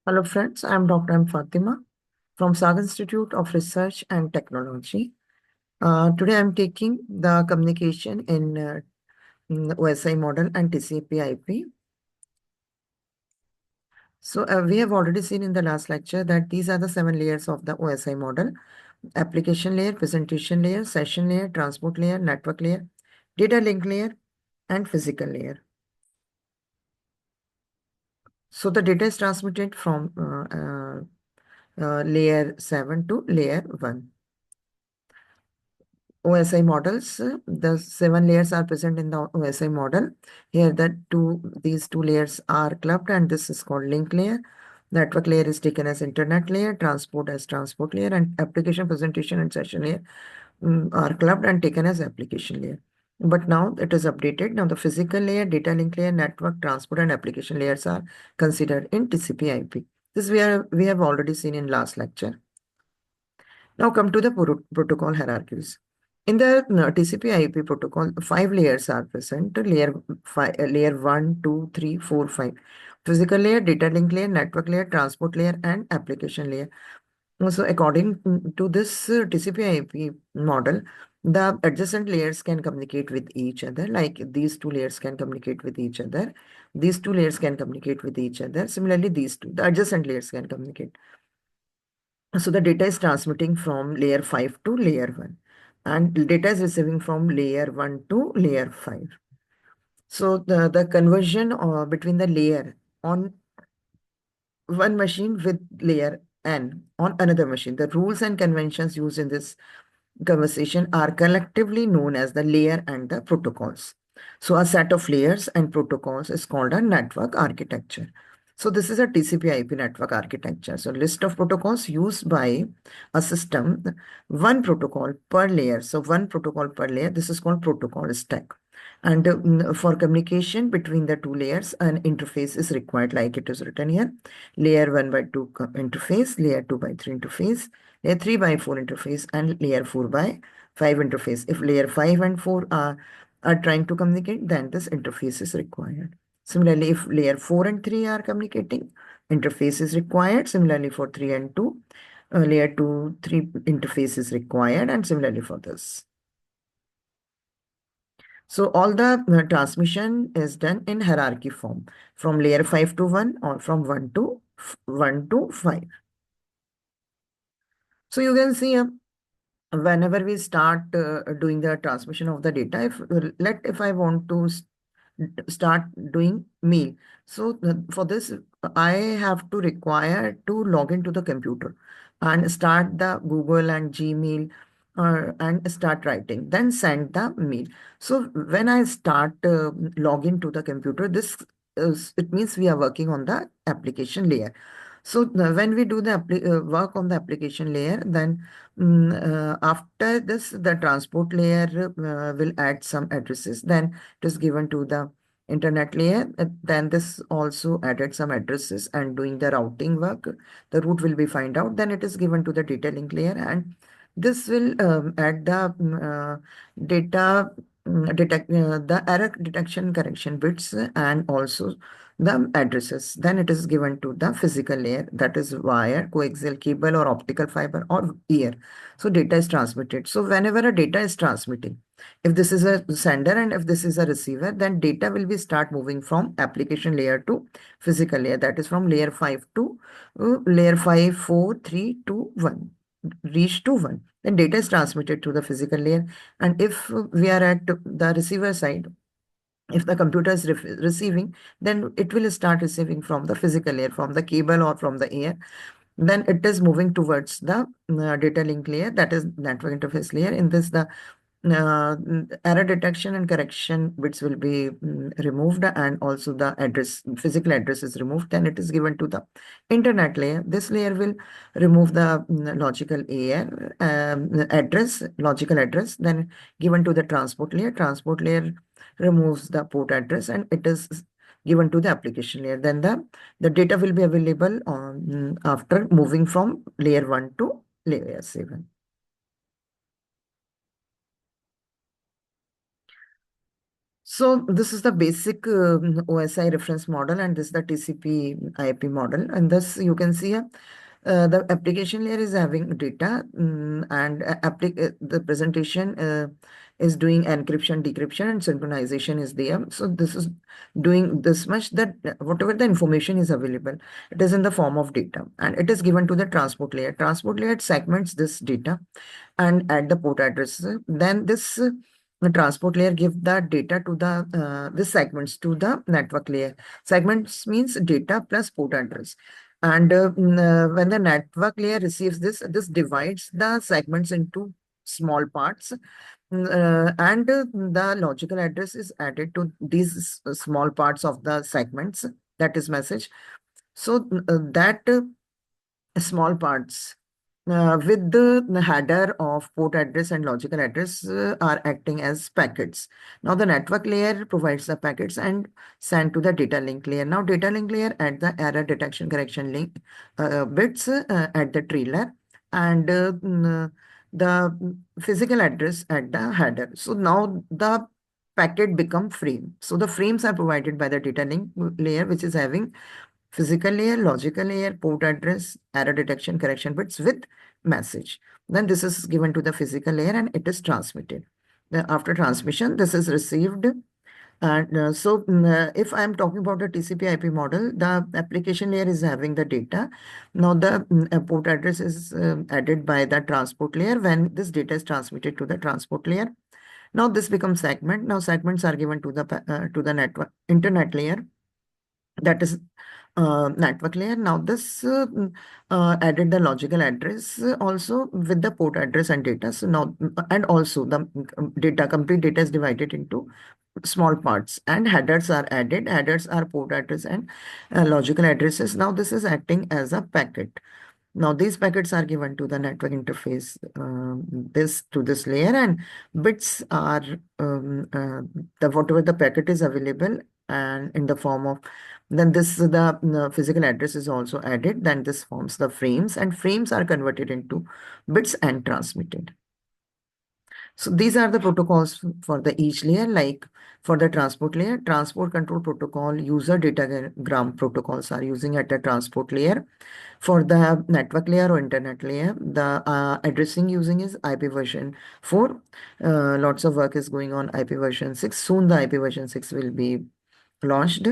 Hello friends, I am Dr. M. Fatima from SAG Institute of Research and Technology. Today I am taking the communication in OSI model and TCP IP. We have already seen in the last lecture that these are the 7 layers of the OSI model: application layer, presentation layer, session layer, transport layer, network layer, data link layer, and physical layer. So the data is transmitted from layer 7 to layer 1. OSI models, the 7 layers are present in the OSI model. Here, these two layers are clubbed, and this is called link layer. Network layer is taken as internet layer, transport as transport layer, and application, presentation, and session layer are clubbed and taken as application layer. But now it is updated. Now the physical layer, data link layer, network, transport, and application layers are considered in TCP/IP. This we have already seen in last lecture. Now come to the protocol hierarchies. In the TCP/IP protocol, 5 layers are present. Layer 1, 2, 3, 4, 5. Physical layer, data link layer, network layer, transport layer, and application layer. So according to this TCP/IP model, the adjacent layers can communicate with each other. Like these 2 layers can communicate with each other. These 2 layers can communicate with each other. Similarly, the adjacent layers can communicate. So the data is transmitting from layer 5 to layer 1, and data is receiving from layer 1 to layer 5. So the conversion between the layer on one machine with layer n on another machine, the rules and conventions used in this conversation are collectively known as the layer and the protocols. So a set of layers and protocols is called a network architecture. So this is a TCP/IP network architecture. So list of protocols used by a system, one protocol per layer. So one protocol per layer, this is called protocol stack. And for communication between the 2 layers, an interface is required, like it is written here. Layer 1 by 2 interface, layer 2 by 3 interface, layer 3 by 4 interface, and layer 4 by 5 interface. If layer 5 and 4 are trying to communicate, then this interface is required. Similarly, if layer 4 and 3 are communicating, interface is required. Similarly, for 3 and 2, layer 2, 3 interface is required, and similarly for this. So all the transmission is done in hierarchy form, from layer 5 to 1 or from 1 to 5. So you can see whenever we start doing the transmission of the data, if I want to start doing mail, so for this I have to require to log into the computer and start the Google and Gmail and start writing, then send the mail. So when I start log into the computer, it means we are working on the application layer. So when we do the work on the application layer, then after this, the transport layer will add some addresses. Then it is given to the internet layer. Then this also added some addresses and doing the routing work. The route will be find out. Then it is given to the data link layer, and this will add the data the error detection correction bits and also the addresses. Then it is given to the physical layer, that is wire, coaxial cable, or optical fiber, or ear. So data is transmitted. So whenever a data is transmitting, if this is a sender and if this is a receiver, then data will be start moving from application layer to physical layer. That is from layer 5 to layer 5, 4, 3, 2, 1. Reach to 1. Then data is transmitted to the physical layer. And if we are at the receiver side, if the computer is receiving, then it will start receiving from the physical layer, from the cable or from the air. Then it is moving towards the data link layer, that is network interface layer. In this, the error detection and correction bits will be removed, and also the physical address is removed. Then it is given to the internet layer. This layer will remove the logical address, then given to the transport layer. Transport layer removes the port address, and it is given to the application layer. Then the data will be available on after moving from layer 1 to layer 7. So this is the basic OSI reference model, and this is the TCP IP model. And thus you can see the application layer is having data, and the presentation is doing encryption, decryption, and synchronization is there. So this is doing this much, that whatever the information is available, it is in the form of data, and it is given to the transport layer. Transport layer segments this data and add the port address. Then this the transport layer give the data to the this segments to the network layer. Segments means data plus port address. And when the network layer receives this, this divides the segments into small parts, and the logical address is added to these small parts of the segments, that is message. So that small parts with the header of port address and logical address are acting as packets. Now the network layer provides the packets and send to the data link layer. Now data link layer at the error detection correction link bits at the trailer, and the physical address at the header. So now the packet become frame. So the frames are provided by the data link layer, which is having physical layer, logical layer, port address, error detection, correction bits with message. Then this is given to the physical layer and it is transmitted. After transmission, this is received. And if I'm talking about the TCP IP model, the application layer is having the data. Now the port address is added by the transport layer when this data is transmitted to the transport layer. Now this becomes segment. Now segments are given to the network internet layer, that is network layer. Now this added the logical address also with the port address and data. So now and also the data, complete data is divided into small parts, and headers are added. Headers are port address and logical addresses. Now this is acting as a packet. Now these packets are given to the network interface, this to this layer, and bits are the whatever the packet is available, and in the form of, then this the physical address is also added. Then this forms the frames, and frames are converted into bits and transmitted. So these are the protocols for the each layer. Like for the transport layer, transport control protocol, user datagram protocols are using at the transport layer. For the network layer or internet layer, the addressing using is IP version 4. Lots of work is going on IP version 6. Soon the IP version 6 will be launched.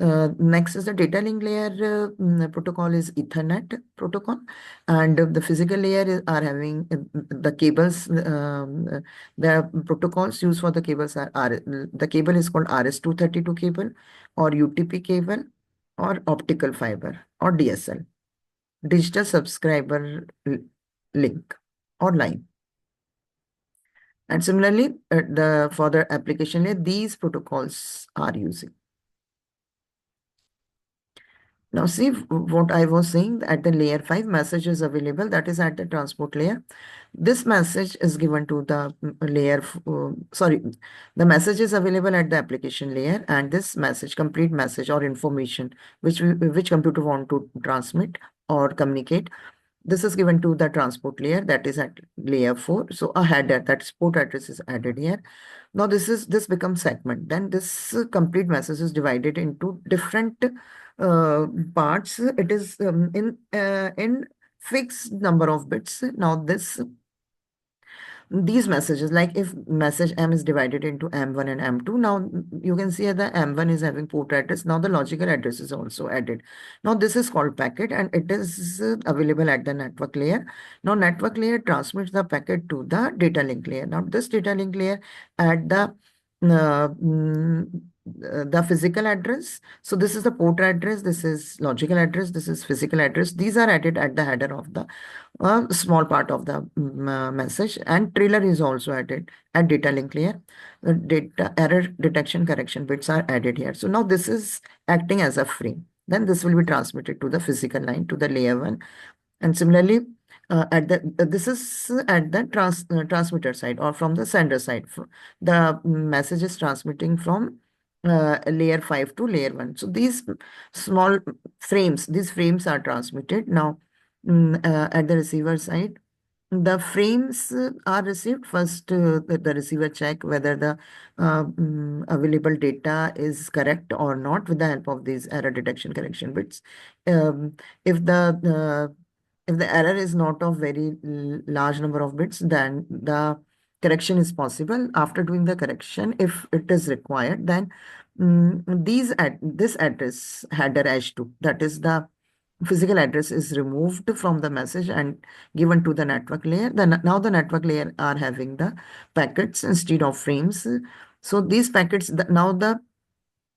Next is the data link layer protocol is Ethernet protocol, and the physical layer are having the cables. The protocols used for the cables are the cable is called RS-232 cable, or UTP cable, or optical fiber, or DSL, digital subscriber link or line. And similarly, the for the application layer, these protocols are using. Now see what I was saying, at the layer 5 message is available, that is at the transport layer. This message is given to the layer, sorry, the message is available at the application layer, and this message, complete message or information which computer want to transmit or communicate, this is given to the transport layer, that is at layer 4. So a header, that port address is added here. Now this becomes segment. Then this complete message is divided into different parts. It is in fixed number of bits. Now these messages, like if message M is divided into M1 and M2, now you can see that M1 is having port address. Now the logical address is also added. Now this is called packet, and it is available at the network layer. Now network layer transmits the packet to the data link layer. Now this data link layer at the physical address. So this is the port address, this is logical address, this is physical address. These are added at the header of the small part of the message, and trailer is also added at data link layer. The data error detection correction bits are added here. So now this is acting as a frame. Then this will be transmitted to the physical line, to the layer 1. And similarly, at the this is at the transmitter side, or from the sender side. The message is transmitting from layer 5 to layer 1. So these small frames, these frames are transmitted now at the receiver side. The frames are received first. The receiver check whether the available data is correct or not with the help of these error detection correction bits. Um, if the error is not of very large number of bits, then the correction is possible. After doing the correction, if it is required, then this address header h2, that is the physical address, is removed from the message and given to the network layer. Then now the network layer are having the packets instead of frames. So these packets, now the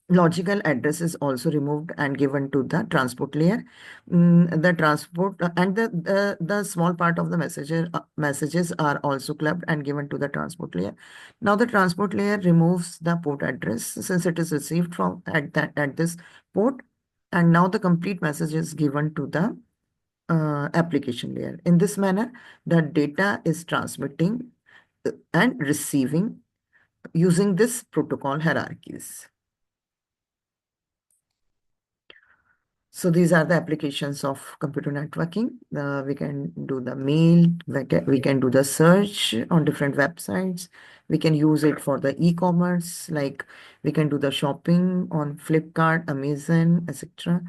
logical address is also removed and given to the transport layer. The transport and the small part of the messages are also clubbed and given to the transport layer. Now the transport layer removes the port address since it is received from at this port, and now the complete message is given to the application layer. In this manner, the data is transmitting and receiving using this protocol hierarchies. So these are the applications of computer networking. We can do the mail, we can do the search on different websites. We can use it for the e-commerce, like we can do the shopping on Flipkart, Amazon, etc.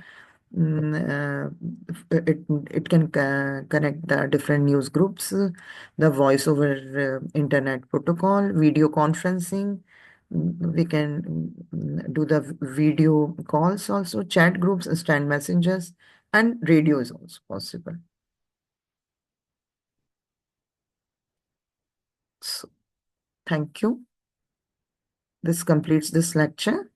It can connect the different news groups, the voice over internet protocol, video conferencing. We can do the video calls also, chat groups, instant messengers, and radio is also possible. So, thank you. This completes this lecture.